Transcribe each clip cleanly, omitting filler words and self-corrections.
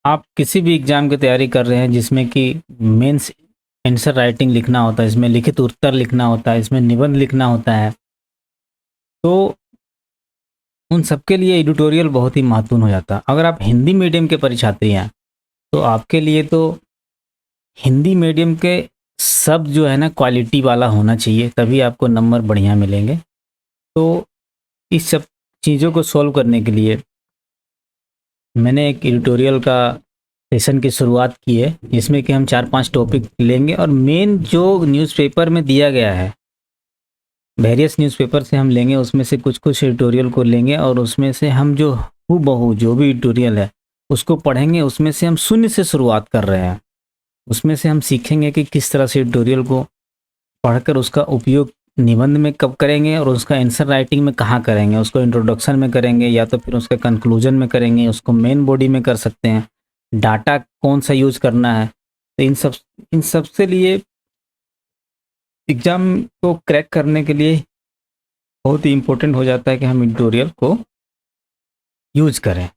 आप किसी भी एग्ज़ाम की तैयारी कर रहे हैं जिसमें कि मेंस आंसर राइटिंग लिखना होता है, इसमें लिखित उत्तर लिखना होता है, इसमें निबंध लिखना होता है, तो उन सब के लिए एडिटोरियल बहुत ही महत्वपूर्ण हो जाता है। अगर आप हिंदी मीडियम के परीक्षार्थी हैं, तो आपके लिए तो हिंदी मीडियम के शब्द जो है ना क्वालिटी वाला होना चाहिए, तभी आपको नंबर बढ़िया मिलेंगे। तो इस सब चीज़ों को सॉल्व करने के लिए मैंने एक एडिटोरियल का सेशन की शुरुआत की है, जिसमें कि हम 4-5 टॉपिक लेंगे और मेन जो न्यूज़पेपर में दिया गया है, वेरियस न्यूज़पेपर से हम लेंगे, उसमें से कुछ-कुछ एडिटोरियल को लेंगे और उसमें से हम जो हूबहू जो भी एडिटोरियल है, उसको पढ़ेंगे। उसमें से हम शून्य से शुरुआत कर रहे हैं। उसमें से हम सीखेंगे कि किस तरह से एडिटोरियल को पढ़कर उसका उपयोग निबंध में कब करेंगे और उसका आंसर राइटिंग में कहाँ करेंगे। उसको इंट्रोडक्शन में करेंगे या तो फिर उसका कंक्लूजन में करेंगे, उसको मेन बॉडी में कर सकते हैं। डाटा कौन सा यूज़ करना है, तो इन सब से लिए एग्ज़ाम को क्रैक करने के लिए बहुत ही इम्पोर्टेंट हो जाता है कि हम एडिटोरियल को यूज़ करें।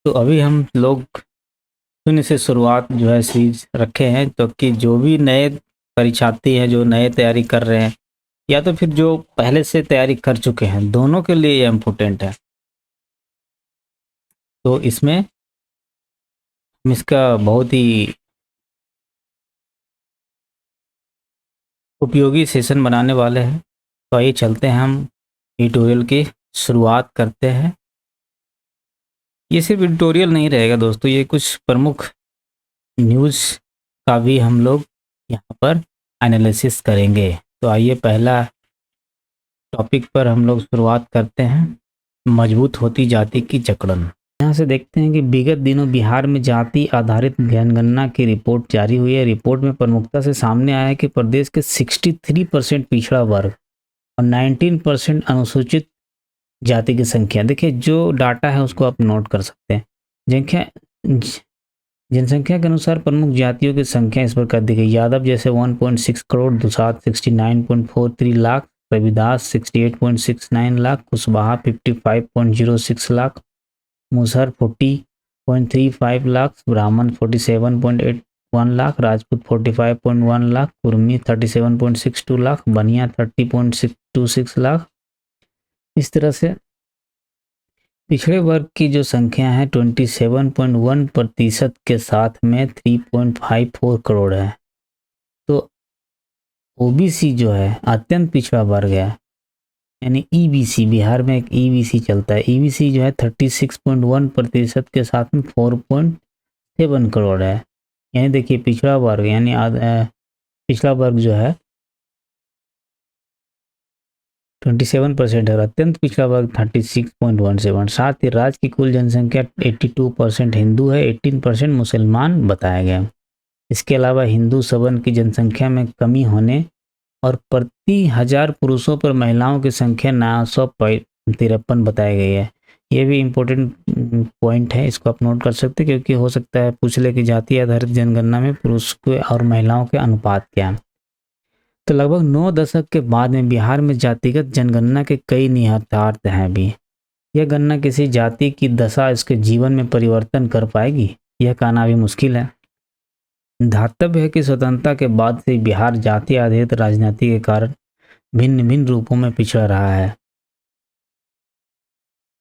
तो अभी हम लोग शून्य से शुरुआत जो है सीरीज रखे हैं, तो कि जो भी नए परीक्षार्थी हैं, जो नए तैयारी कर रहे हैं या तो फिर जो पहले से तैयारी कर चुके हैं, दोनों के लिए ये इम्पोर्टेंट है। तो इसमें हम इसका बहुत ही उपयोगी सेशन बनाने वाले हैं। तो आइए चलते हैं, हम एडिटोरियल की शुरुआत करते हैं। ये सिर्फ एडिटोरियल नहीं रहेगा दोस्तों, ये कुछ प्रमुख न्यूज़ का भी हम लोग यहाँ पर एनालिसिस करेंगे। तो आइए पहला टॉपिक पर हम लोग शुरुआत करते हैं, मजबूत होती जाति की जकड़न। यहाँ से देखते हैं कि विगत दिनों बिहार में जाति आधारित जनगणना की रिपोर्ट जारी हुई है। रिपोर्ट में प्रमुखता से सामने आया है कि प्रदेश के 63% पिछड़ा वर्ग और 19% अनुसूचित जाति की संख्या। देखिए जो डाटा है उसको आप नोट कर सकते हैं। जनसंख्या के अनुसार प्रमुख जातियों की संख्या इस प्रकार दी गई। यादव जैसे 1.6 करोड़, दुसाद 69.43 लाख, रविदास 68.69 लाख, कुशवाहा 55.06 लाख, मुसहर 40.35 लाख, ब्राह्मण 47.81 लाख, राजपूत 45.1 लाख, कुर्मी 37.62 लाख, बनिया 30.26 लाख। इस तरह से पिछड़े वर्ग की जो संख्या है 27.1% के साथ में 3.54 करोड़ है। तो ओबीसी जो है अत्यंत पिछड़ा वर्ग है, यानी ईबीसी, बिहार में एक ईबीसी चलता है। ईबीसी जो है 36.1% के साथ में 4.7 करोड़ है। यानी देखिए पिछड़ा वर्ग यानी पिछड़ा वर्ग जो है 27% है और अत्यंत पिछड़ा वर्ग 36.17। साथ ही राज्य की कुल जनसंख्या 82% हिंदू है, 18% मुसलमान बताया गया। इसके अलावा हिंदू सवर्ण की जनसंख्या में कमी होने और प्रति 1000 पुरुषों पर महिलाओं की संख्या 953 बताई गई है। ये भी इम्पोर्टेंट पॉइंट है, इसको आप नोट कर सकते हैं, क्योंकि हो सकता है पूछ ले कि जाति आधारित जनगणना में पुरुष के और महिलाओं के अनुपात क्या है। तो लगभग 9 दशक के बाद में बिहार में जातिगत जनगणना के कई निहितार्थ हैं भी। यह गणना किसी जाति की दशा इसके जीवन में परिवर्तन कर पाएगी, यह कहना भी मुश्किल है। धातव्य है कि स्वतंत्रता के बाद से बिहार जाति आधारित राजनीति के कारण भिन्न भिन्न रूपों में पिछड़ रहा है।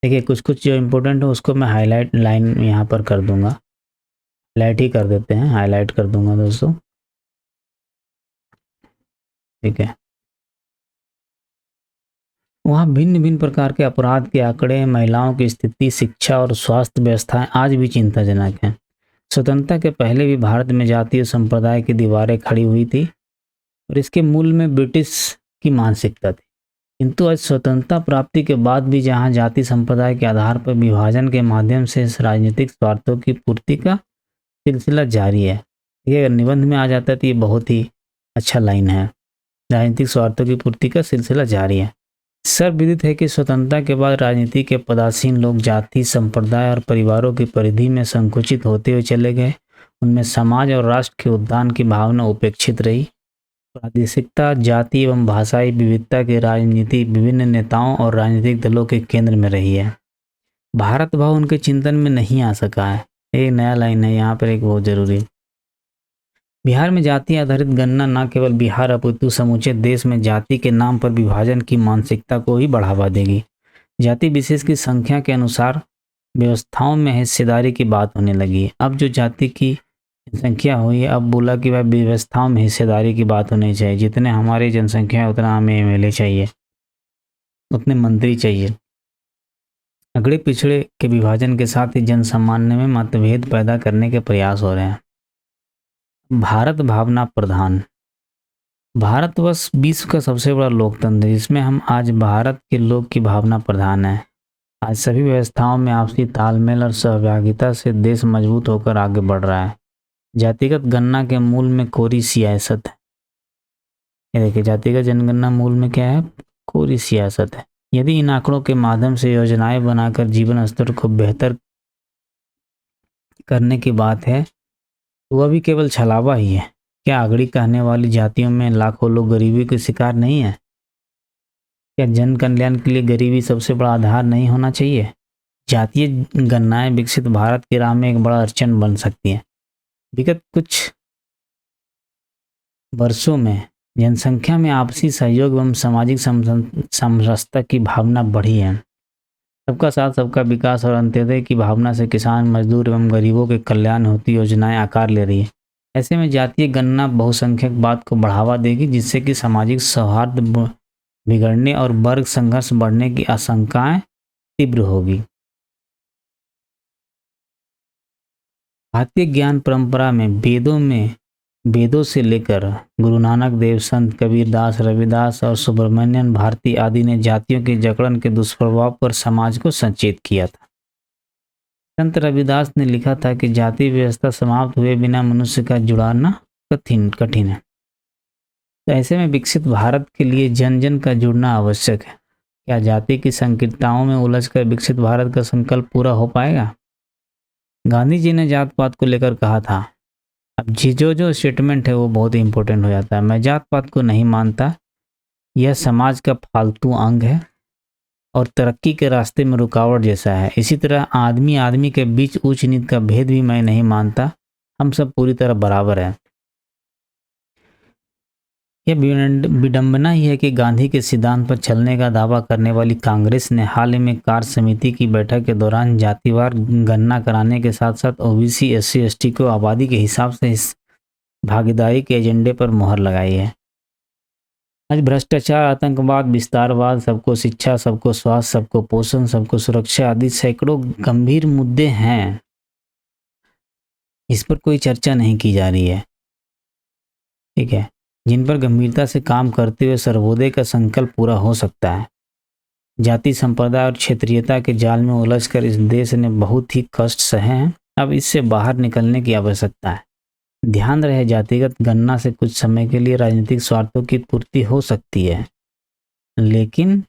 देखिए कुछ कुछ जो इम्पोर्टेंट है उसको मैं हाईलाइट लाइन यहाँ पर कर दूंगा, हाईलाइट ही कर देते हैं, हाईलाइट कर दूंगा दोस्तों, ठीक है। वहाँ भिन्न भिन्न प्रकार के अपराध के आंकड़े, महिलाओं की स्थिति, शिक्षा और स्वास्थ्य व्यवस्थाएं आज भी चिंताजनक हैं। स्वतंत्रता के पहले भी भारत में जातीय संप्रदाय की दीवारें खड़ी हुई थी और इसके मूल में ब्रिटिश की मानसिकता थी। किंतु आज स्वतंत्रता प्राप्ति के बाद भी जहाँ जाति संप्रदाय के आधार पर विभाजन के माध्यम से इस राजनीतिक स्वार्थों की पूर्ति का सिलसिला जारी है। ये अगर निबंध में आ जाता है तो ये बहुत ही अच्छा लाइन है, राजनीतिक स्वार्थों की पूर्ति का सिलसिला जारी है। सर्वविदित है कि स्वतंत्रता के बाद राजनीति के पदासीन लोग जाति, संप्रदाय और परिवारों की परिधि में संकुचित होते हुए चले गए। उनमें समाज और राष्ट्र के उद्धार की भावना उपेक्षित रही। प्रादेशिकता, जाति एवं भाषाई विविधता की राजनीति विभिन्न नेताओं और राजनीतिक दलों के केंद्र में रही है। भारत भाव उनके चिंतन में नहीं आ सका है। एक नया लाइन है यहाँ पर, एक बहुत जरूरी। बिहार में जाति आधारित गणना न केवल बिहार अपितु समूचे देश में जाति के नाम पर विभाजन की मानसिकता को ही बढ़ावा देगी। जाति विशेष की संख्या के अनुसार व्यवस्थाओं में हिस्सेदारी की बात होने लगी। अब जो जाति की जनसंख्या हुई, अब बोला कि भाई व्यवस्थाओं में हिस्सेदारी की बात होनी चाहिए। जितने हमारी जनसंख्या है उतना हमें एमएलए चाहिए, उतने मंत्री चाहिए। अगड़े पिछड़े के विभाजन के साथ ही जन सामान्य में मतभेद पैदा करने के प्रयास हो रहे हैं। भारत भावना प्रधान। भारतवर्ष विश्व का सबसे बड़ा लोकतंत्र है, जिसमें हम आज भारत के लोग की भावना प्रधान है। आज सभी व्यवस्थाओं में आपसी तालमेल और सहभागिता से देश मजबूत होकर आगे बढ़ रहा है। जातिगत गणना के मूल में कोरी सियासत है। ये देखिए, जातिगत जनगणना मूल में क्या है? कोरी सियासत है। यदि इन आंकड़ों के माध्यम से योजनाएं बनाकर जीवन स्तर को बेहतर करने की बात है तो वह भी केवल छलावा ही है। क्या अगड़ी कहने वाली जातियों में लाखों लोग गरीबी के शिकार नहीं है? क्या जन कल्याण के लिए गरीबी सबसे बड़ा आधार नहीं होना चाहिए? जातीय गणनाएं विकसित भारत की राह में एक बड़ा अड़चन बन सकती है। विगत कुछ वर्षों में जनसंख्या में आपसी सहयोग एवं सामाजिक समरसता की भावना बढ़ी है। सबका साथ सबका विकास और अंत्योदय की भावना से किसान, मजदूर एवं गरीबों के कल्याण होती योजनाएं आकार ले रही है। ऐसे में जातीय गणना बहुसंख्यकवाद को बढ़ावा देगी, जिससे कि सामाजिक सौहार्द बिगड़ने और वर्ग संघर्ष बढ़ने की आशंकाएं तीव्र होगी। भारतीय ज्ञान परंपरा में वेदों से लेकर गुरु नानक देव, संत कबीरदास, रविदास और सुब्रमण्यन भारती आदि ने जातियों के जकड़न के दुष्प्रभाव पर समाज को सचेत किया था। संत रविदास ने लिखा था कि जाति व्यवस्था समाप्त हुए बिना मनुष्य का जुड़ाना कठिन है। तो ऐसे में विकसित भारत के लिए जन जन का जुड़ना आवश्यक है। क्या जाति की संकीर्णताओं में उलझकर विकसित भारत का संकल्प पूरा हो पाएगा? गांधी जी ने जात पात को लेकर कहा था। अब जो स्टेटमेंट है वो बहुत ही इंपॉर्टेंट हो जाता है। मैं जात पात को नहीं मानता, यह समाज का फालतू अंग है और तरक्की के रास्ते में रुकावट जैसा है। इसी तरह आदमी के बीच ऊंच नीच का भेद भी मैं नहीं मानता। हम सब पूरी तरह बराबर हैं। यह विडंबना ही है कि गांधी के सिद्धांत पर चलने का दावा करने वाली कांग्रेस ने हाल ही में कार्य समिति की बैठक के दौरान जातिवार गणना कराने के साथ साथ ओबीसी, एससी, एसटी को आबादी के हिसाब से इस भागीदारी के एजेंडे पर मोहर लगाई है। आज भ्रष्टाचार, आतंकवाद, विस्तारवाद, सबको शिक्षा, सबको स्वास्थ्य, सबको पोषण, सबको सुरक्षा आदि सैकड़ों गंभीर मुद्दे हैं। इस पर कोई चर्चा नहीं की जा रही है, ठीक है, जिन पर गंभीरता से काम करते हुए सर्वोदय का संकल्प पूरा हो सकता है। जाति, संप्रदाय और क्षेत्रीयता के जाल में उलझकर इस देश ने बहुत ही कष्ट सहे हैं। अब इससे बाहर निकलने की आवश्यकता है। ध्यान रहे, जातिगत गणना से कुछ समय के लिए राजनीतिक स्वार्थों की पूर्ति हो सकती है, लेकिन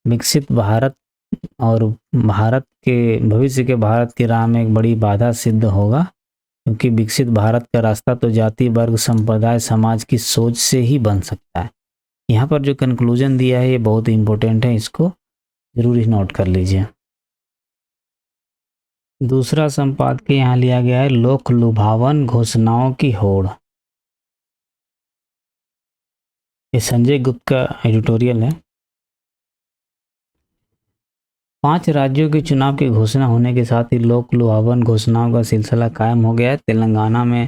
विकसित भारत और भारत के भविष्य के भारत की राह में एक बड़ी बाधा सिद्ध होगा, क्योंकि विकसित भारत का रास्ता तो जाति, वर्ग, संप्रदाय, समाज की सोच से ही बन सकता है। यहाँ पर जो कंक्लूजन दिया है ये बहुत इंपॉर्टेंट है, इसको जरूर ही नोट कर लीजिए। दूसरा संपादकीय यहाँ लिया गया है, लोक लुभावन घोषणाओं की होड़। ये संजय गुप्त का एडिटोरियल है। 5 राज्यों के चुनाव की घोषणा होने के साथ ही लोक लुभावन घोषणाओं का सिलसिला कायम हो गया है। तेलंगाना में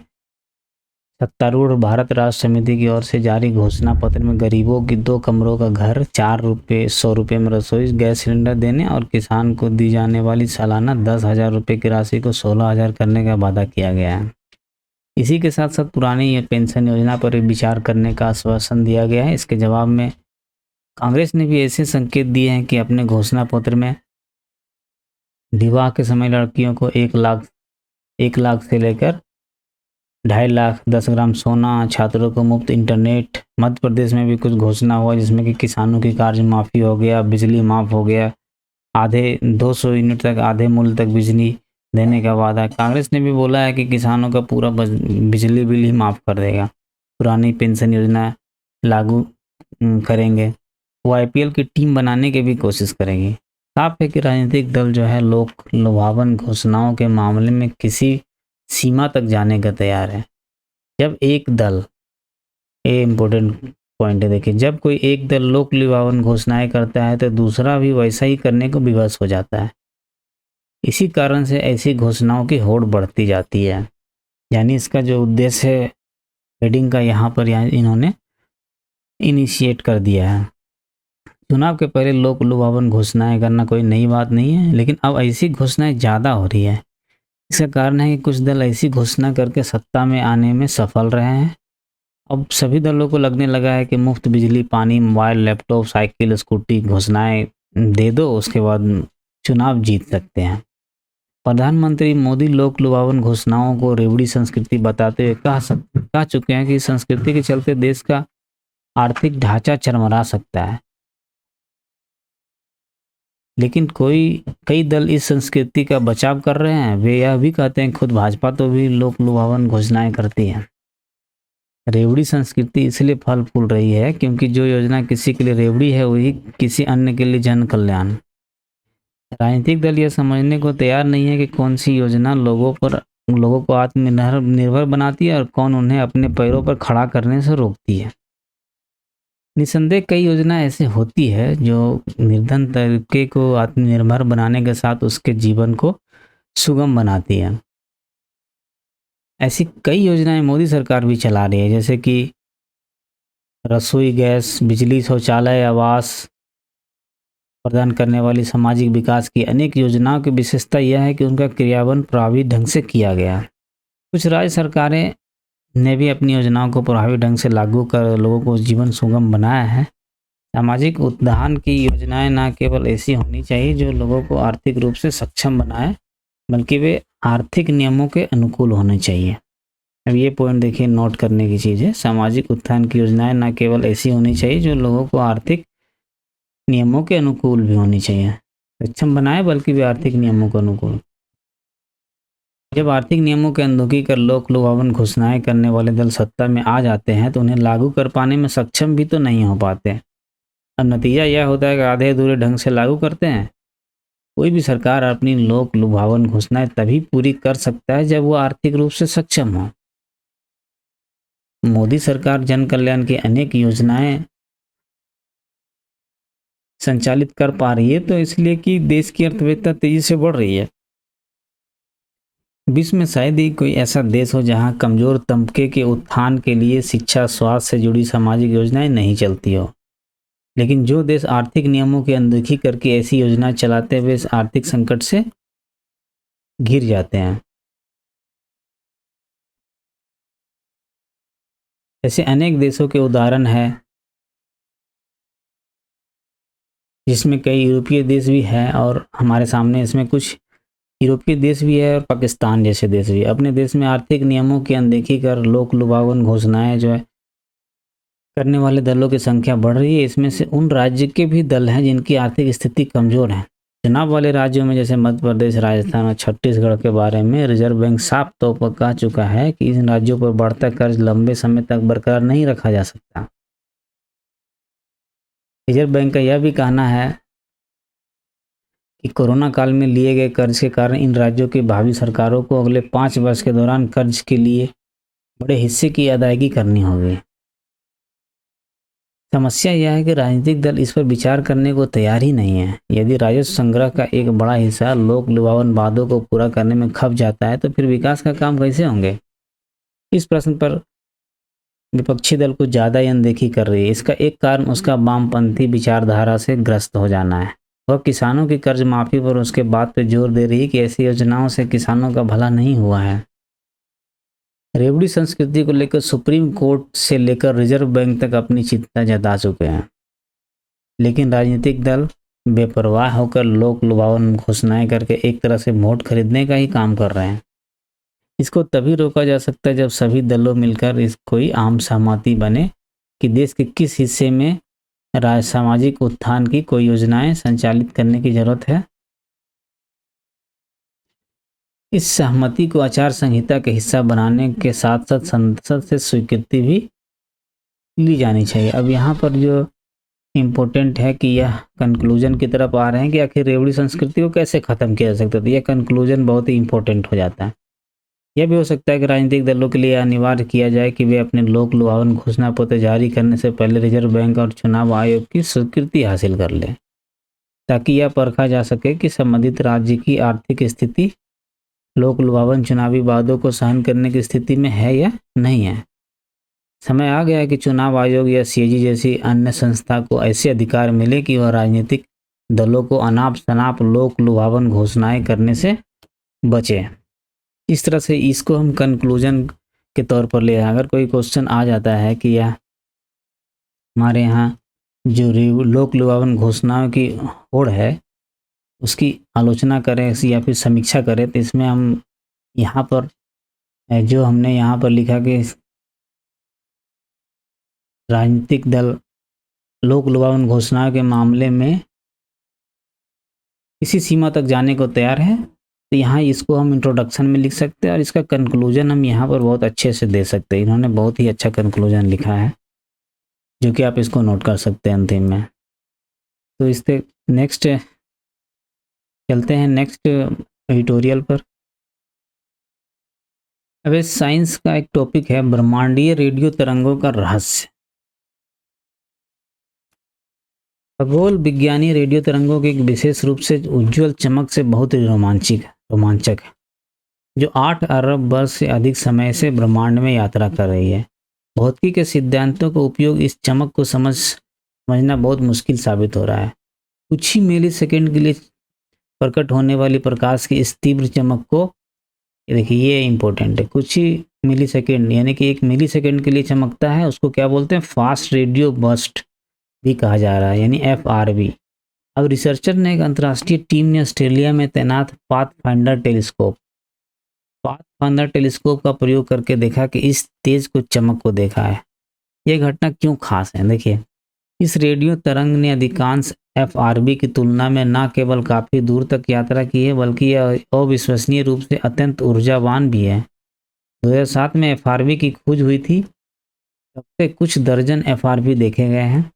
सत्तारूढ़ भारत राष्ट्र समिति की ओर से जारी घोषणा पत्र में गरीबों की 2 कमरों का घर, 100 रुपये में रसोई गैस सिलेंडर देने और किसान को दी जाने वाली सालाना 10,000 रुपये की राशि को 16,000 करने का वादा किया गया है। इसी के साथ साथ पुरानी पेंशन योजना पर विचार करने का आश्वासन दिया गया है। इसके जवाब में कांग्रेस ने भी ऐसे संकेत दिए हैं कि अपने घोषणा पत्र में विवाह के समय लड़कियों को 1 लाख से लेकर 2.5 लाख, 10 ग्राम सोना, छात्रों को मुफ्त इंटरनेट। मध्य प्रदेश में भी कुछ घोषणा हुआ जिसमें कि किसानों की कर्ज माफ़ी हो गया, बिजली माफ़ हो गया, आधे 200 यूनिट तक आधे मूल्य तक बिजली देने का वादा। कांग्रेस ने भी बोला है कि किसानों का पूरा बिजली बिल ही माफ़ कर देगा। पुरानी पेंशन योजना लागू करेंगे। वो IPL की टीम बनाने की भी कोशिश करेंगी। साफ है कि राजनीतिक दल जो है लोक लुभावन घोषणाओं के मामले में किसी सीमा तक जाने का तैयार है। जब एक दल, ये इम्पोर्टेंट पॉइंट है, देखिए, जब कोई एक दल लोक लुभावन घोषणाएं करता है तो दूसरा भी वैसा ही करने को विवश हो जाता है। इसी कारण से ऐसी घोषणाओं की होड़ बढ़ती जाती है। यानी इसका जो उद्देश्य है हेडिंग का यहाँ पर इन्होंने इनिशिएट कर दिया है। चुनाव के पहले लोक लुभावन घोषणाएं करना कोई नई बात नहीं है, लेकिन अब ऐसी घोषणाएं ज़्यादा हो रही है। इसका कारण है कि कुछ दल ऐसी घोषणा करके सत्ता में आने में सफल रहे हैं। अब सभी दलों को लगने लगा है कि मुफ्त बिजली, पानी, मोबाइल, लैपटॉप, साइकिल, स्कूटी घोषणाएं दे दो, उसके बाद चुनाव जीत सकते हैं। प्रधानमंत्री मोदी लोक लुभावन घोषणाओं को रेवड़ी संस्कृति बताते हुए कह चुके हैं कि इस संस्कृति के चलते देश का आर्थिक ढांचा चरमरा सकता है। लेकिन कई दल इस संस्कृति का बचाव कर रहे हैं। वे यह भी कहते हैं खुद भाजपा तो भी लोक लुभावन घोषणाएं करती है। रेवड़ी संस्कृति इसलिए फल फूल रही है क्योंकि जो योजना किसी के लिए रेवड़ी है वही किसी अन्य के लिए जन कल्याण। राजनीतिक दल यह समझने को तैयार नहीं है कि कौन सी योजना लोगों को आत्मनिर्भर बनाती है और कौन उन्हें अपने पैरों पर खड़ा करने से रोकती है। निसंदेह कई योजना ऐसे होती है जो निर्धन तबके को आत्मनिर्भर बनाने के साथ उसके जीवन को सुगम बनाती है। ऐसी कई योजनाएं मोदी सरकार भी चला रही है, जैसे कि रसोई गैस, बिजली, शौचालय, आवास प्रदान करने वाली सामाजिक विकास की अनेक योजनाओं की विशेषता यह है कि उनका क्रियान्वयन प्रभावी ढंग से किया गया। कुछ राज्य सरकारें ने भी अपनी योजनाओं को प्रभावी ढंग से लागू कर लोगों को जीवन सुगम बनाया है। सामाजिक उत्थान की योजनाएं न केवल ऐसी होनी चाहिए जो लोगों को आर्थिक रूप से सक्षम बनाए, बल्कि वे आर्थिक नियमों के अनुकूल होने चाहिए। अब ये पॉइंट देखिए, नोट करने की चीज़ है। सामाजिक उत्थान की योजनाएं न केवल ऐसी होनी चाहिए जो लोगों को आर्थिक नियमों के अनुकूल भी होनी चाहिए, सक्षम बनाए, बल्कि वे आर्थिक नियमों के अनुकूल। जब आर्थिक नियमों के अनदेखी कर लोक लुभावन घोषणाएं करने वाले दल सत्ता में आ जाते हैं तो उन्हें लागू कर पाने में सक्षम भी तो नहीं हो पाते। अब नतीजा यह होता है कि आधे अधूरे ढंग से लागू करते हैं। कोई भी सरकार अपनी लोक लुभावन घोषणाएं तभी पूरी कर सकता है जब वो आर्थिक रूप से सक्षम हो। मोदी सरकार जन कल्याण की अनेक योजनाएं संचालित कर पा रही है तो इसलिए कि देश की अर्थव्यवस्था तेजी से बढ़ रही है। विश्व में शायद ही कोई ऐसा देश हो जहां कमजोर तबके के उत्थान के लिए शिक्षा, स्वास्थ्य से जुड़ी सामाजिक योजनाएं नहीं चलती हो। लेकिन जो देश आर्थिक नियमों की अनदेखी करके ऐसी योजनाएं चलाते हुए इस आर्थिक संकट से घिर जाते हैं। ऐसे अनेक देशों के उदाहरण हैं, जिसमें कई यूरोपीय देश भी हैं और हमारे सामने इसमें कुछ यूरोपीय देश भी है और पाकिस्तान जैसे देश भी। अपने देश में आर्थिक नियमों की अनदेखी कर लोक लुभावन घोषणाएं जो है करने वाले दलों की संख्या बढ़ रही है। इसमें से उन राज्य के भी दल हैं जिनकी आर्थिक स्थिति कमजोर है। चुनाव वाले राज्यों में जैसे मध्य प्रदेश, राजस्थान और छत्तीसगढ़ के बारे में रिजर्व बैंक साफ तौर पर कह चुका है कि इन राज्यों पर बढ़ता कर्ज लंबे समय तक बरकरार नहीं रखा जा सकता। रिजर्व बैंक का यह भी कहना है कि कोरोना काल में लिए गए कर्ज के कारण इन राज्यों की भावी सरकारों को अगले 5 वर्ष के दौरान कर्ज के लिए बड़े हिस्से की अदायगी करनी होगी। समस्या यह है कि राजनीतिक दल इस पर विचार करने को तैयार ही नहीं है। यदि राजस्व संग्रह का एक बड़ा हिस्सा लोक लुभावन वादों को पूरा करने में खप जाता है तो फिर विकास का काम कैसे होंगे? इस प्रश्न पर विपक्षी दल कुछ ज़्यादा ही अनदेखी कर रही है। इसका एक कारण उसका वामपंथी विचारधारा से ग्रस्त हो जाना है। वह किसानों की कर्ज माफी पर उसके बात पर जोर दे रही है कि ऐसी योजनाओं से किसानों का भला नहीं हुआ है। रेवड़ी संस्कृति को लेकर सुप्रीम कोर्ट से लेकर रिजर्व बैंक तक अपनी चिंता जता चुके हैं, लेकिन राजनीतिक दल बेपरवाह होकर लोक लुभावन घोषणाएं करके एक तरह से वोट खरीदने का ही काम कर रहे हैं। इसको तभी रोका जा सकता है जब सभी दलों मिलकर इस कोई आम सहमति बने कि देश के किस हिस्से में सामाजिक उत्थान की कोई योजनाएं संचालित करने की जरूरत है। इस सहमति को आचार संहिता के हिस्सा बनाने के साथ साथ संसद से स्वीकृति भी ली जानी चाहिए। अब यहाँ पर जो इम्पोर्टेंट है कि यह कंक्लूजन की तरफ आ रहे हैं कि आखिर रेवड़ी संस्कृति को कैसे ख़त्म किया जा सकता है। तो यह कंक्लूजन बहुत ही इम्पोर्टेंट हो जाता है। यह भी हो सकता है कि राजनीतिक दलों के लिए अनिवार्य किया जाए कि वे अपने लोक लुभावन घोषणा पत्र जारी करने से पहले रिजर्व बैंक और चुनाव आयोग की स्वीकृति हासिल कर लें, ताकि यह परखा जा सके कि संबंधित राज्य की आर्थिक स्थिति लोक लुभावन चुनावी वादों को सहन करने की स्थिति में है या नहीं है। समय आ गया है कि चुनाव आयोग या सीएजी जैसी अन्य संस्था को ऐसे अधिकार मिले कि वह राजनीतिक दलों को अनाप शनाप लोक लुभावन घोषणाएं करने से बचे। इस तरह से इसको हम कंक्लूजन के तौर पर ले। अगर कोई क्वेश्चन आ जाता है कि यह हमारे यहाँ जो लोक लुभावन घोषणाओं की होड़ है उसकी आलोचना करें या फिर समीक्षा करें, तो इसमें हम यहाँ पर जो हमने यहाँ पर लिखा कि राजनीतिक दल लोक लुभावन घोषणाओं के मामले में किसी सीमा तक जाने को तैयार है, तो यहाँ इसको हम इंट्रोडक्शन में लिख सकते हैं और इसका कंक्लूजन हम यहाँ पर बहुत अच्छे से दे सकते हैं। इन्होंने बहुत ही अच्छा कंक्लूजन लिखा है जो कि आप इसको नोट कर सकते हैं अंतिम में। तो इससे नेक्स्ट चलते हैं नेक्स्ट एडिटोरियल पर। अब साइंस का एक टॉपिक है ब्रह्मांडीय रेडियो तरंगों का रहस्य। खगोल विज्ञानी रेडियो तरंगों के एक विशेष रूप से उज्ज्वल चमक से बहुत ही रोमांचक है, जो 8 अरब वर्ष से अधिक समय से ब्रह्मांड में यात्रा कर रही है। भौतिकी के सिद्धांतों का उपयोग इस चमक को समझना बहुत मुश्किल साबित हो रहा है। कुछ ही मिली सेकेंड के लिए प्रकट होने वाली प्रकाश की इस तीव्र चमक को, देखिए ये इंपॉर्टेंट है, कुछ ही मिली सेकेंड यानी कि 1 मिली सेकेंड के लिए चमकता है, उसको क्या बोलते हैं, फास्ट रेडियो बर्स्ट भी कहा जा रहा है, यानी FRB। अब रिसर्चर ने एक अंतर्राष्ट्रीय टीम ने ऑस्ट्रेलिया में तैनात पाथफाइंडर टेलीस्कोप का प्रयोग करके देखा कि इस तेज को चमक को देखा है। यह घटना क्यों खास है? देखिए, इस रेडियो तरंग ने अधिकांश FRB की तुलना में न केवल काफ़ी दूर तक यात्रा की है, बल्कि यह अविश्वसनीय रूप से अत्यंत ऊर्जावान भी है। 2007 में FRB की खोज हुई थी, तब से कुछ दर्जन FRB देखे गए हैं।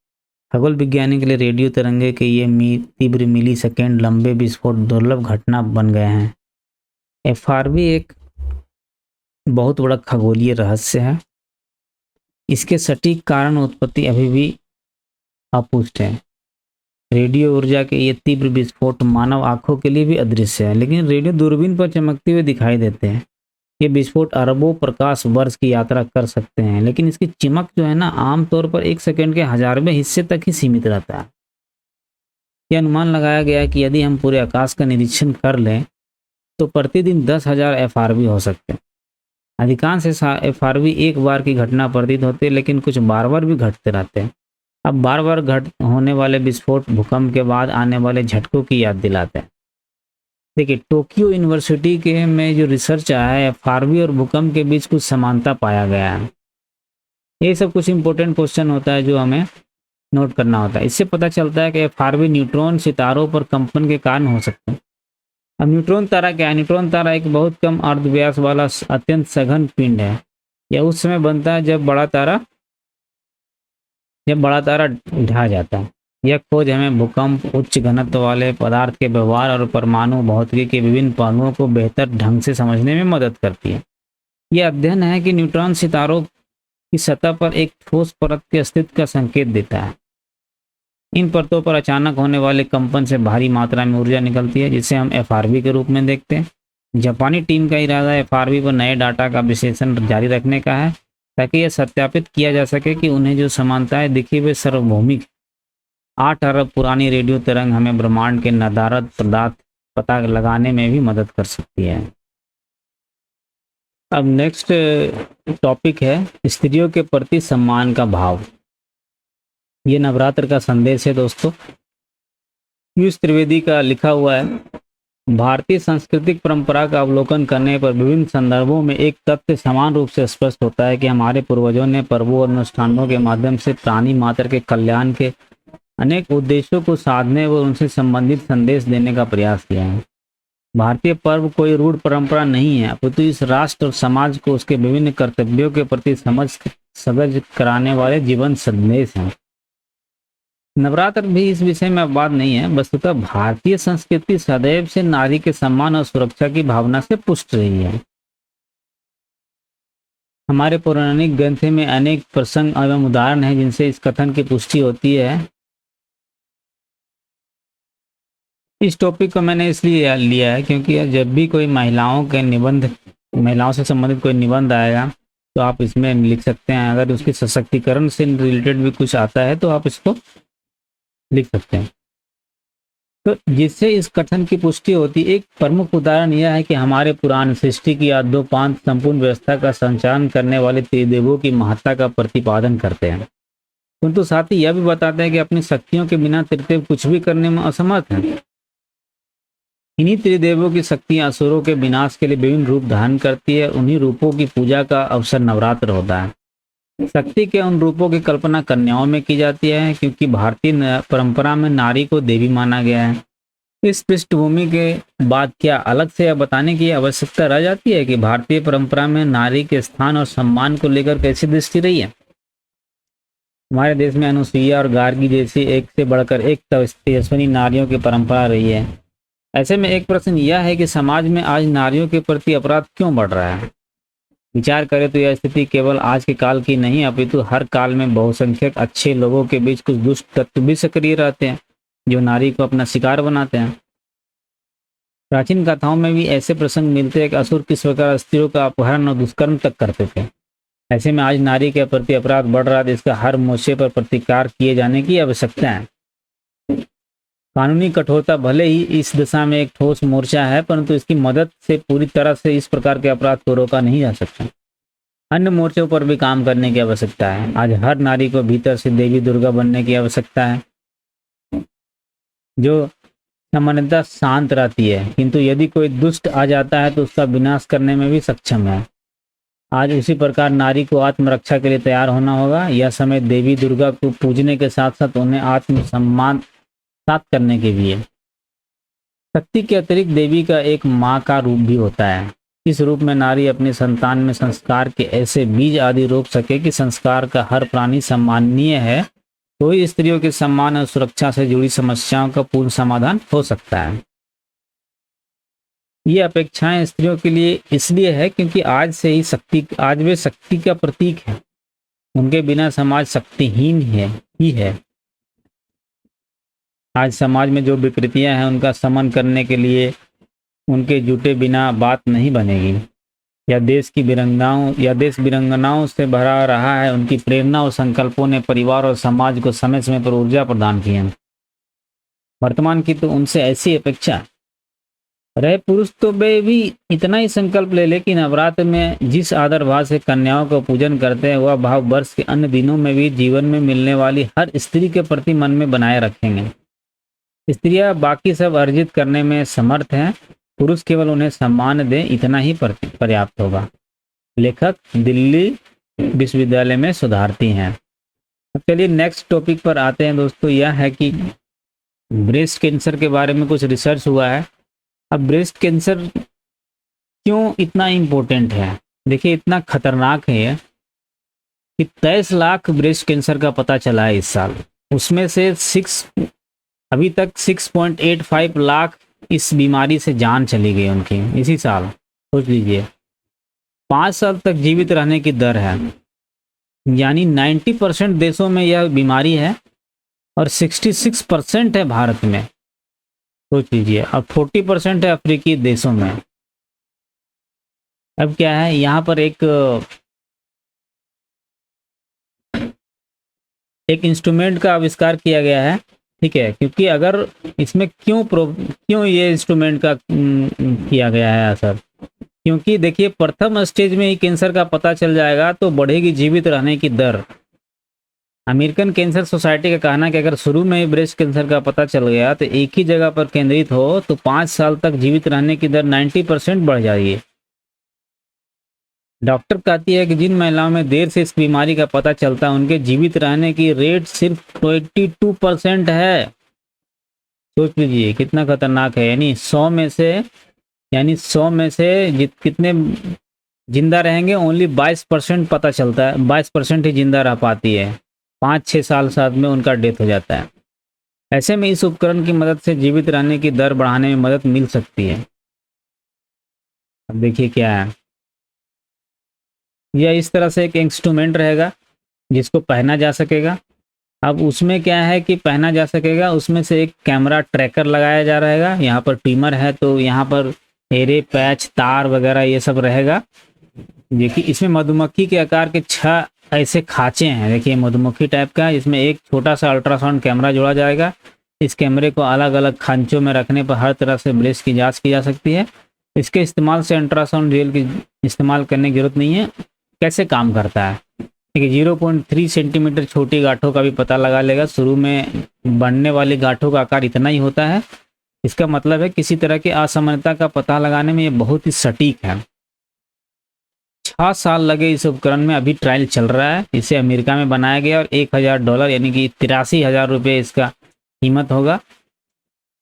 खगोल विज्ञानी के लिए रेडियो तरंगे के ये तीव्र मिली सेकेंड लंबे विस्फोट दुर्लभ घटना बन गए हैं। FRB एक बहुत बड़ा खगोलीय रहस्य है। इसके सटीक कारण उत्पत्ति अभी भी अपुष्ट है। रेडियो ऊर्जा के ये तीव्र विस्फोट मानव आंखों के लिए भी अदृश्य है, लेकिन रेडियो दूरबीन पर चमकते हुए दिखाई देते हैं। ये विस्फोट अरबों प्रकाश वर्ष की यात्रा कर सकते हैं, लेकिन इसकी चमक जो है ना, आमतौर पर 1 सेकंड के 1000वें हिस्से तक ही सीमित रहता है। यह अनुमान लगाया गया है कि यदि हम पूरे आकाश का निरीक्षण कर लें तो प्रतिदिन 10,000 FRB हो सकते हैं। अधिकांश FRB एक बार की घटना प्रतीत होती है, लेकिन कुछ बार बार भी घटते रहते हैं। अब बार बार होने वाले विस्फोट भूकंप के बाद आने वाले झटकों की याद दिलाते हैं। देखिए, टोक्यो यूनिवर्सिटी के में जो रिसर्च आया है, FRB और भूकंप के बीच कुछ समानता पाया गया है। ये सब कुछ इंपॉर्टेंट क्वेश्चन होता है जो हमें नोट करना होता है। इससे पता चलता है कि FRB न्यूट्रॉन सितारों पर कंपन के कारण हो सकते हैं। अब न्यूट्रॉन तारा क्या है? न्यूट्रॉन तारा एक बहुत कम अर्धव्यास वाला अत्यंत सघन पिंड है। यह उस समय बनता है जब बड़ा तारा ढह जाता है। यह खोज हमें भूकंप, उच्च घनत्व वाले पदार्थ के व्यवहार और परमाणु भौतिकी के विभिन्न पहलुओं को बेहतर ढंग से समझने में मदद करती है। यह अध्ययन है कि न्यूट्रॉन सितारों की सतह पर एक ठोस परत के अस्तित्व का संकेत देता है। इन परतों पर अचानक होने वाले कंपन से भारी मात्रा में ऊर्जा निकलती है, जिसे हम FRB के रूप में देखते हैं। जापानी टीम का इरादा FRB पर नए डाटा का विश्लेषण जारी रखने का है, ताकि यह सत्यापित किया जा सके कि उन्हें जो समानताएं दिखी वे सार्वभौमिक। 8 अरब पुरानी रेडियो तरंग हमें ब्रह्मांड के नदारद पदार्थ पता लगाने में भी मदद कर सकती है। अब नेक्स्ट टॉपिक है स्त्रियों के प्रति सम्मान का भाव। ये नवरात्र का संदेश है दोस्तों। पीयूष त्रिवेदी का लिखा हुआ है, भारतीय सांस्कृतिक परंपरा का अवलोकन करने पर विभिन्न संदर्भों में एक तथ्य समान रूप से स्पष्ट होता है कि हमारे पूर्वजों ने पर्वों और अनुष्ठानों के माध्यम से प्राणी मात्र के कल्याण के अनेक उद्देश्यों को साधने व उनसे संबंधित संदेश देने का प्रयास किया है। भारतीय पर्व कोई रूढ़ परंपरा नहीं है, अपितु इस राष्ट्र और समाज को उसके विभिन्न कर्तव्यों के प्रति समझ कराने वाले जीवन संदेश हैं। नवरात्र भी इस विषय में अब बात नहीं है, वस्तुतः भारतीय संस्कृति सदैव से नारी के सम्मान और सुरक्षा की भावना से पुष्ट रही है। हमारे पौराणिक ग्रंथों में अनेक प्रसंग एवं उदाहरण हैं जिनसे इस कथन की पुष्टि होती है। इस टॉपिक को मैंने इसलिए लिया है क्योंकि जब भी कोई महिलाओं से संबंधित कोई निबंध आएगा तो आप इसमें लिख सकते हैं। अगर उसके सशक्तिकरण से रिलेटेड भी कुछ आता है तो आप इसको लिख सकते हैं। तो जिससे इस कथन की पुष्टि होती है, एक प्रमुख उदाहरण यह है कि हमारे पुराण सृष्टि की आद्योपांत संपूर्ण व्यवस्था का संचालन करने वाले त्रिदेवों की महत्ता का प्रतिपादन करते हैं, परंतु साथ ही यह भी बताते हैं कि अपनी शक्तियों के बिना त्रिदेव कुछ भी करने में असमर्थ हैं। इन्हीं त्रिदेवों की शक्तियां असुरों के विनाश के लिए विभिन्न रूप धारण करती है। उन्हीं रूपों की पूजा का अवसर नवरात्र होता है। शक्ति के उन रूपों की कल्पना कन्याओं में की जाती है क्योंकि भारतीय परंपरा में नारी को देवी माना गया है। इस पृष्ठभूमि के बाद क्या अलग से यह बताने की आवश्यकता रह जाती है कि भारतीय परंपरा में नारी के स्थान और सम्मान को लेकर कैसी दृष्टि रही है। हमारे देश में अनुसुईया और गार्गी जैसी एक से बढ़कर एक तेजस्विनी नारियों की परंपरा रही है। ऐसे में एक प्रश्न यह है कि समाज में आज नारियों के प्रति अपराध क्यों बढ़ रहा है। विचार करें तो यह स्थिति केवल आज के काल की नहीं अपितु हर काल में बहुसंख्यक अच्छे लोगों के बीच कुछ दुष्ट तत्व भी सक्रिय रहते हैं जो नारी को अपना शिकार बनाते हैं। प्राचीन कथाओं में भी ऐसे प्रसंग मिलते हैं कि असुर किस प्रकार स्त्रियों का अपहरण और दुष्कर्म तक करते थे। ऐसे में आज नारी के प्रति अपराध बढ़ रहा है, इसका हर मोर्चे पर प्रतिकार किए जाने की आवश्यकता है। कानूनी कठोरता भले ही इस दिशा में एक ठोस मोर्चा है, परंतु इसकी मदद से पूरी तरह से इस प्रकार के अपराध को रोका नहीं जा सकता। अन्य मोर्चों पर भी काम करने की आवश्यकता है। आज हर नारी को भीतर से देवी दुर्गा बनने की आवश्यकता है, जो सामान्यतः शांत रहती है, किंतु यदि कोई दुष्ट आ जाता है तो उसका विनाश करने में भी सक्षम है। आज उसी प्रकार नारी को आत्मरक्षा के लिए तैयार होना होगा। यह समय देवी दुर्गा को पूजने के साथ साथ उन्हें आत्मसम्मान साथ करने के लिए। शक्ति के अतिरिक्त देवी का एक माँ का रूप भी होता है। इस रूप में नारी अपने संतान में संस्कार के ऐसे बीज आदि रोप सके कि संस्कार का हर प्राणी सम्माननीय है, तो ही स्त्रियों के सम्मान और सुरक्षा से जुड़ी समस्याओं का पूर्ण समाधान हो सकता है। ये अपेक्षाएं स्त्रियों के लिए इसलिए है क्योंकि आज वे शक्ति का प्रतीक है। उनके बिना समाज शक्तिहीन ही है। आज समाज में जो विकृतियां हैं उनका शमन करने के लिए उनके जुटे बिना बात नहीं बनेगी। देश वीरंगनाओं से भरा रहा है। उनकी प्रेरणा और संकल्पों ने परिवार और समाज को समय समय पर ऊर्जा प्रदान की है। वर्तमान की तो उनसे ऐसी अपेक्षा रहे। पुरुष तो वे भी इतना ही संकल्प ले कि नवरात्र में जिस आदर भाव से कन्याओं का पूजन करते हैं वह भाव वर्ष के अन्य दिनों में भी जीवन में मिलने वाली हर स्त्री के प्रति मन में बनाए रखेंगे। स्त्रियां बाकी सब अर्जित करने में समर्थ हैं, पुरुष केवल उन्हें सम्मान दें, इतना ही पर्याप्त होगा। लेखक दिल्ली विश्वविद्यालय में शोधार्थी हैं। अब चलिए नेक्स्ट टॉपिक पर आते हैं दोस्तों। यह है कि ब्रेस्ट कैंसर के बारे में कुछ रिसर्च हुआ है। अब ब्रेस्ट कैंसर क्यों इतना इम्पोर्टेंट है, देखिए इतना खतरनाक है कि 23 लाख ब्रेस्ट कैंसर का पता चला है इस साल। उसमें से अभी तक 6.85 लाख इस बीमारी से जान चली गई उनकी इसी साल। सोच लीजिए 5 साल तक जीवित रहने की दर है, यानी 90% देशों में यह बीमारी है और 66% है भारत में। सोच लीजिए, और 40% है अफ्रीकी देशों में। अब क्या है, यहाँ पर एक इंस्ट्रूमेंट का आविष्कार किया गया है, ठीक है। क्योंकि अगर इसमें क्यों ये इंस्ट्रूमेंट का किया गया है असर, क्योंकि देखिए प्रथम स्टेज में ही कैंसर का पता चल जाएगा तो बढ़ेगी जीवित रहने की दर। अमेरिकन कैंसर सोसाइटी का कहना है कि अगर शुरू में ही ब्रेस्ट कैंसर का पता चल गया तो एक ही जगह पर केंद्रित हो तो 5 साल तक जीवित रहने की दर 90% बढ़ जाएगी। डॉक्टर कहती है कि जिन महिलाओं में देर से इस बीमारी का पता चलता है उनके जीवित रहने की रेट सिर्फ 22% है। सोच लीजिए कितना खतरनाक है। यानी 100 में से कितने जिंदा रहेंगे, ओनली 22% पता चलता है, 22% ही जिंदा रह पाती है। 5-6 साल साथ में उनका डेथ हो जाता है। ऐसे में इस उपकरण की मदद से जीवित रहने की दर बढ़ाने में मदद मिल सकती है। अब देखिए क्या है, यह इस तरह से एक इंस्ट्रूमेंट रहेगा जिसको पहना जा सकेगा। अब उसमें क्या है कि पहना जा सकेगा, उसमें से एक कैमरा ट्रैकर लगाया जा रहेगा। यहाँ पर ट्रिमर है तो यहाँ पर एरे पैच तार वगैरह ये सब रहेगा। देखिए इसमें मधुमक्खी के आकार के 6 ऐसे खांचे हैं, देखिए मधुमक्खी टाइप का। इसमें एक छोटा सा अल्ट्रासाउंड कैमरा जोड़ा जाएगा। इस कैमरे को अलग अलग खांचों में रखने पर हर तरह से ब्रेस्ट की जांच की जा सकती है। इसके इस्तेमाल से अल्ट्रासाउंड जेल की इस्तेमाल करने की जरूरत नहीं है। कैसे काम करता है, देखिए 0.3 सेंटीमीटर छोटी गांठों का भी पता लगा लेगा। शुरू में बढ़ने वाली गांठों का आकार इतना ही होता है। इसका मतलब है किसी तरह की असामान्यता का पता लगाने में ये बहुत ही सटीक है। 6 साल लगे इस उपकरण में, अभी ट्रायल चल रहा है। इसे अमेरिका में बनाया गया और $1000 यानी कि 83,000 रुपये इसका कीमत होगा।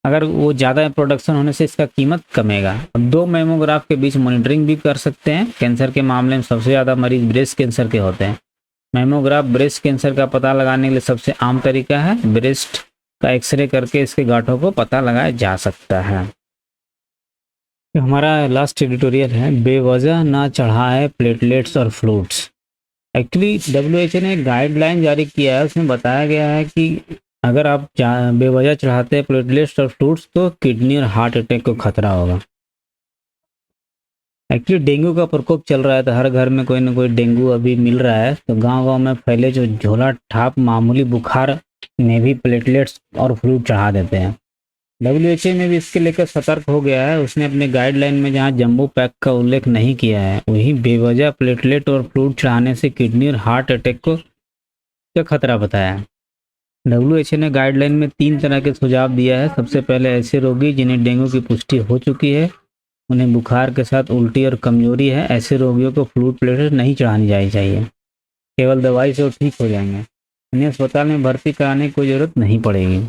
अगर वो ज़्यादा प्रोडक्शन होने से इसका कीमत कमेगा। अब 2 मेमोग्राफ के बीच मॉनिटरिंग भी कर सकते हैं। कैंसर के मामले में सबसे ज़्यादा मरीज ब्रेस्ट कैंसर के होते हैं। मेमोग्राफ ब्रेस्ट कैंसर का पता लगाने के लिए सबसे आम तरीका है। ब्रेस्ट का एक्सरे करके इसके गांठों को पता लगाया जा सकता है। तो हमारा लास्ट एडिटोरियल है, बेवजह ना चढ़ाए प्लेटलेट्स और फ्लूइड्स। एक्चुअली WHO ने एक गाइडलाइन जारी किया है, उसमें बताया गया है कि अगर आप बेवजह चढ़ाते हैं प्लेटलेट्स और फ्लूइड्स तो किडनी और हार्ट अटैक को खतरा होगा। एक्चुअली डेंगू का प्रकोप चल रहा है तो हर घर में कोई ना कोई डेंगू अभी मिल रहा है। तो गांव-गांव में फैले जो झोला छाप मामूली बुखार में भी प्लेटलेट्स और फ्लूइड चढ़ा देते हैं। WHO में भी इसके लेकर सतर्क हो गया है। उसने अपने गाइडलाइन में जहां जंबो पैक का उल्लेख नहीं किया है, वहीं बेवजह प्लेटलेट और फ्लूइड चढ़ाने से किडनी और हार्ट अटैक को का खतरा बताया है। WHO ने गाइडलाइन में 3 तरह के सुझाव दिया है। सबसे पहले ऐसे रोगी जिन्हें डेंगू की पुष्टि हो चुकी है, उन्हें बुखार के साथ उल्टी और कमजोरी है, ऐसे रोगियों को फ्लूइड प्लेटलेट नहीं चढ़ानी जानी चाहिए। केवल दवाई से वो ठीक हो जाएंगे। उन्हें अस्पताल में भर्ती कराने की कोई ज़रूरत नहीं पड़ेगी।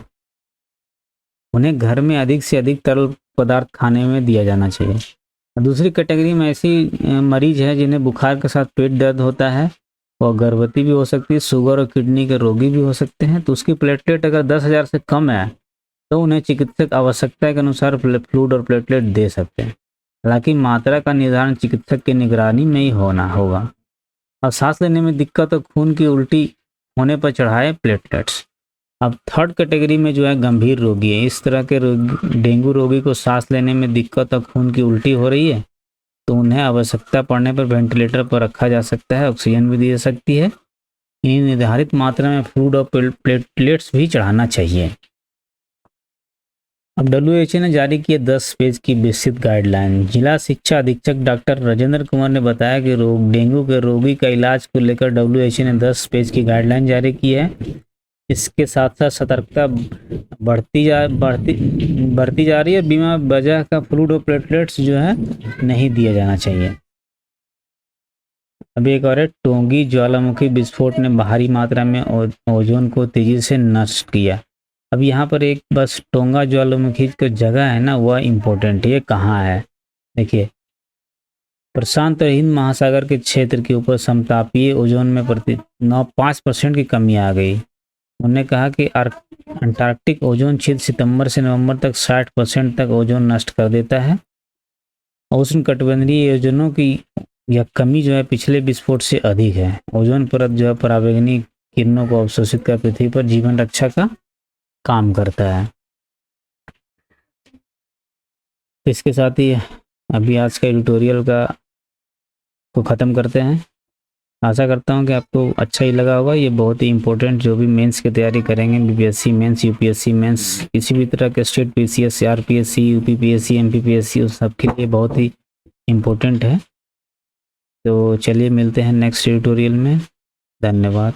उन्हें घर में अधिक से अधिक तरल पदार्थ खाने में दिया जाना चाहिए। दूसरी कैटेगरी में ऐसी मरीज है जिन्हें बुखार के साथ पेट दर्द होता है, और गर्भवती भी हो सकती है, शुगर और किडनी के रोगी भी हो सकते हैं। तो उसकी प्लेटलेट अगर 10,000 से कम है तो उन्हें चिकित्सक आवश्यकता के अनुसार फ्लूइड और प्लेटलेट दे सकते हैं। हालांकि मात्रा का निर्धारण चिकित्सक की निगरानी में ही होना होगा। और सांस लेने में दिक्कत और खून की उल्टी होने पर चढ़ाए प्लेटलेट्स। अब थर्ड कैटेगरी में जो है गंभीर रोगी है। इस तरह के डेंगू रोगी को सांस लेने में दिक्कत और खून की उल्टी हो रही है तो उन्हें आवश्यकता पड़ने पर वेंटिलेटर पर रखा जा सकता है, ऑक्सीजन भी दी जा सकती है। इन्हें निर्धारित मात्रा में फ्लूइड और प्लेटलेट्स भी चढ़ाना चाहिए। अब WHO ने जारी किए 10 पेज की विस्तृत गाइडलाइन। जिला शिक्षा अधीक्षक डॉक्टर राजेंद्र कुमार ने बताया कि डेंगू के रोगी का इलाज को लेकर WHO ने 10 पेज की गाइडलाइन जारी की है। इसके साथ साथ सतर्कता बढ़ती जा रही है। बिना वजह का फ्लूइड और प्लेटलेट्स जो है नहीं दिया जाना चाहिए। अभी एक और है, टोंगी ज्वालामुखी विस्फोट ने भारी मात्रा में ओजोन को तेजी से नष्ट किया। अब यहाँ पर एक बस टोंगा ज्वालामुखी जो जगह है ना वह इम्पोर्टेंट है। ये कहाँ है, देखिए प्रशांत और हिंद महासागर के क्षेत्र के ऊपर समतापीय ओजोन में 5% की कमी आ गई। उन्होंने कहा कि अंटार्कटिक ओजोन क्षेत्र सितंबर से नवंबर तक 60% तक ओजोन नष्ट कर देता है। उष्णकटिबंधीय ओजोनों की यह कमी जो है पिछले विस्फोट से अधिक है। ओजोन परत जो है पराबैंगनी किरणों को अवशोषित कर पृथ्वी पर जीवन रक्षा का काम करता है। तो इसके साथ ही अभी आज का एडिटोरियल को ख़त्म करते हैं। आशा करता हूँ कि आपको अच्छा ही लगा होगा। ये बहुत ही इम्पोर्टेंट, जो भी मेंस की तैयारी करेंगे, BPSC मेंस, UPSC मेंस, किसी भी तरह के state PCS, RPSC, UPPSC, MPPSC, उस सब के लिए बहुत ही इम्पोर्टेंट है। तो चलिए मिलते हैं नेक्स्ट एडिटोरियल में। धन्यवाद।